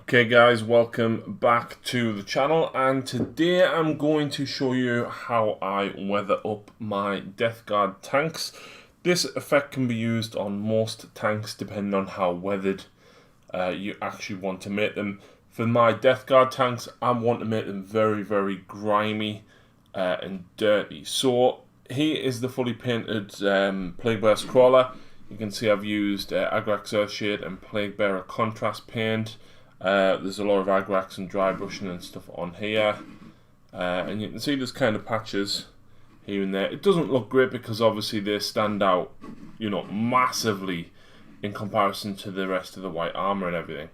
Okay guys, welcome back to the channel, and today I'm going to show you how I weather up my Death Guard tanks. This effect can be used on most tanks depending on how weathered you actually want to make them. For my Death Guard tanks, I want to make them very grimy and dirty. So here is the fully painted Plague Bear's Crawler. You can see I've used Agrax Earthshade and Plague Bearer contrast paint. There's a lot of Agrax and dry brushing and stuff on here, and you can see there's kind of patches here and there. It doesn't look great because obviously they stand out, you know, massively in comparison to the rest of the white armor and everything.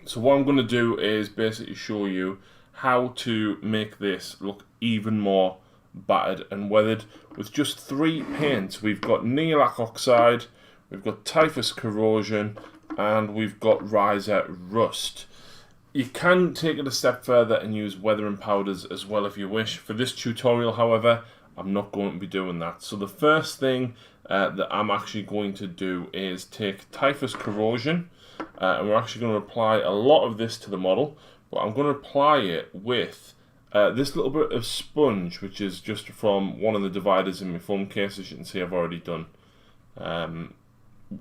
So what I'm going to do is basically show you how to make this look even more battered and weathered with just 3 paints. We've got nihilakh oxide, we've got typhus corrosion, and we've got ryza rust. You can take it a step further and use weathering powders as well if you wish. For this tutorial, however, I'm not going to be doing that. So the first thing that I'm actually going to do is take typhus corrosion, and we're actually going to apply a lot of this to the model, but I'm going to apply it with this little bit of sponge, which is just from one of the dividers in my foam case. As you can see, I've already done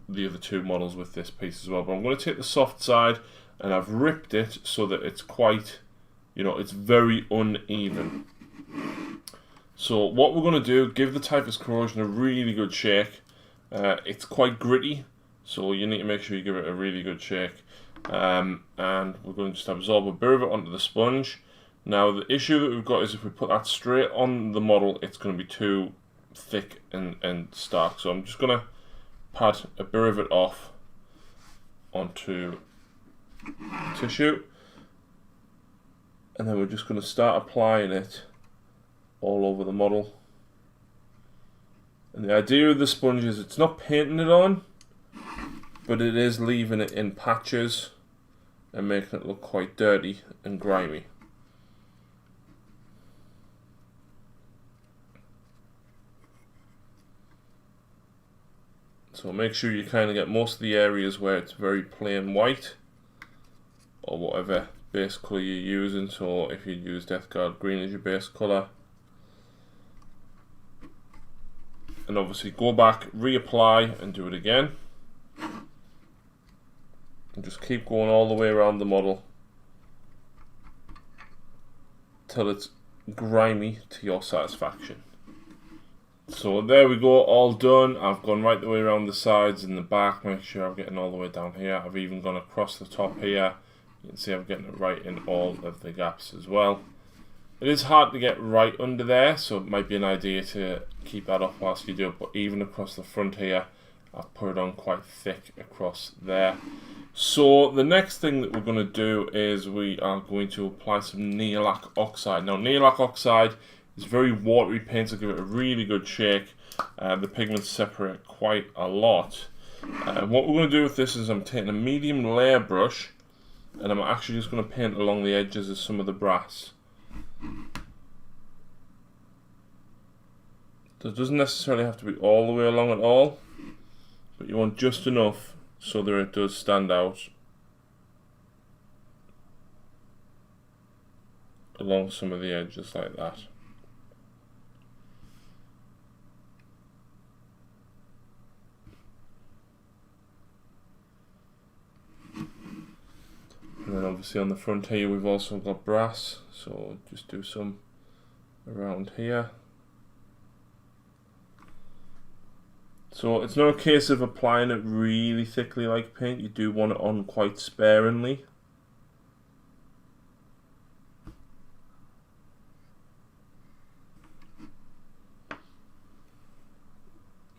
the other 2 models with this piece as well, but I'm going to take the soft side and I've ripped it so that it's quite, you know, it's very uneven. So what we're going to do, give the typhus corrosion a really good shake. It's quite gritty, so you need to make sure you give it a really good shake, and we're going to just absorb a bit of it onto the sponge. Now the issue that we've got is if we put that straight on the model, it's going to be too thick and stark, so I'm just going to pat a bit of it off onto tissue, and then we're just going to start applying it all over the model. And the idea of the sponge is it's not painting it on, but it is leaving it in patches and making it look quite dirty and grimy. So make sure you kind of get most of the areas where it's very plain white, or whatever base colour you're using. So if you use Death Guard green as your base colour, and obviously go back, reapply and do it again, and just keep going all the way around the model till it's grimy to your satisfaction. So there we go, all done. I've gone right the way around the sides and the back, make sure I'm getting all the way down here. I've even gone across the top here. You can see I'm getting it right in all of the gaps as well. It is hard to get right under there, so it might be an idea to keep that off whilst you do it, but even across the front here, I've put it on quite thick across there. So the next thing that we're going to do is we are going to apply some nihilakh oxide. Now nihilakh oxide is very watery paint, so give it a really good shake. The pigments separate quite a lot. What we're going to do with this is I'm taking a medium layer brush, and I'm actually just going to paint along the edges of some of the brass. So it doesn't necessarily have to be all the way along at all, but you want just enough so that it does stand out along some of the edges like that. And then obviously on the front here we've also got brass, so just do some around here. So it's not a case of applying it really thickly like paint, you do want it on quite sparingly.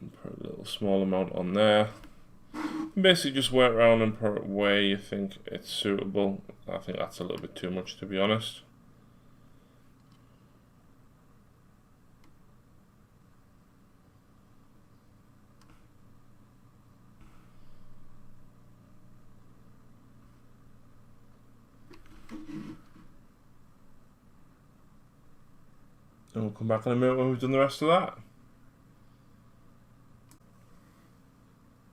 And put a little small amount on there. Basically just work around and put it where you think it's suitable. I think that's a little bit too much, to be honest. And we'll come back in a minute when we've done the rest of that.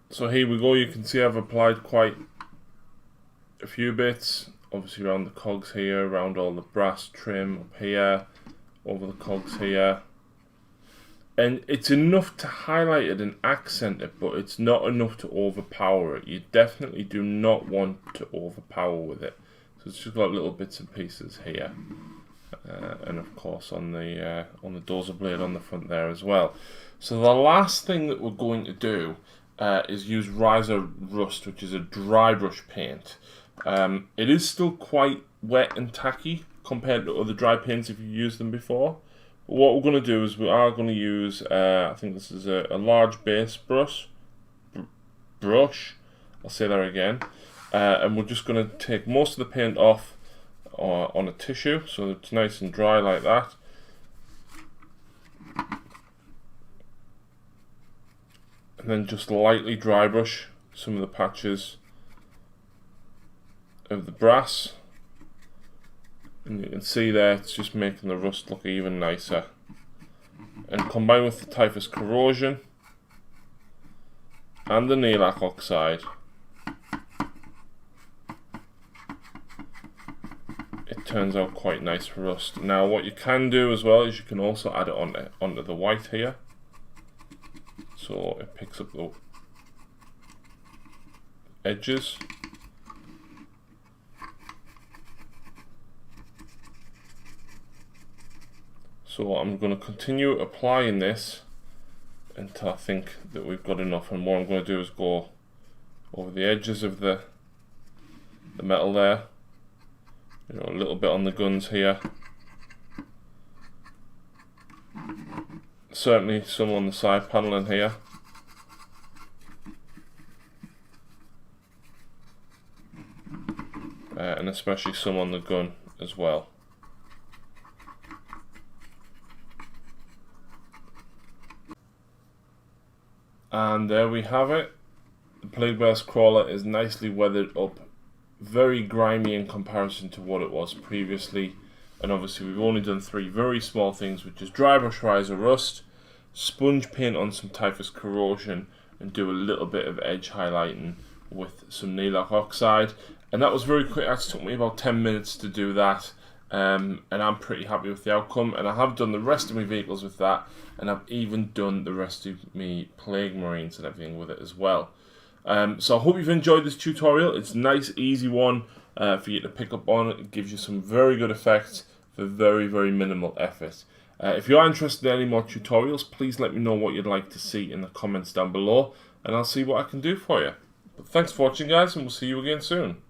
So here we go, you can see I've applied quite a few bits, obviously around the cogs here, around all the brass trim up here, over the cogs here. And it's enough to highlight it and accent it, but it's not enough to overpower it. You definitely do not want to overpower with it. So it's just got little bits and pieces here. And of course on the dozer blade on the front there as well. So the last thing that we're going to do is use Ryza Rust, which is a dry brush paint. It is still quite wet and tacky compared to other dry paints if you've used them before. But what we're going to do is we are going to use, I think this is a large base brush. I'll say that again. And we're just going to take most of the paint off on a tissue, so it's nice and dry like that. And then just lightly dry brush some of the patches of the brass. And you can see there, it's just making the rust look even nicer. And combined with the typhus corrosion and the nihilakh oxide, it turns out quite nice rust. Now what you can do as well is you can also add it onto the white here, so it picks up the edges. So I'm going to continue applying this until I think that we've got enough, and what I'm going to do is go over the edges of the metal there, you know, a little bit on the guns here, certainly some on the side panel in here, and especially some on the gun as well. And there we have it. The Plague Bear's crawler is nicely weathered up, very grimy in comparison to what it was previously. And obviously we've only done 3 very small things, which is dry brush Ryza Rust, sponge paint on some typhus corrosion, and do a little bit of edge highlighting with some nihilakh oxide. And that was very quick. That took me about 10 minutes to do that. And I'm pretty happy with the outcome, and I have done the rest of my vehicles with that, and I've even done the rest of me Plague Marines and everything with it as well. So I hope you've enjoyed this tutorial. It's a nice easy one for you to pick up on. It gives you some very good effects for very, very minimal effort. If you are interested in any more tutorials, please let me know what you'd like to see in the comments down below, and I'll see what I can do for you. But thanks for watching, guys, and we'll see you again soon.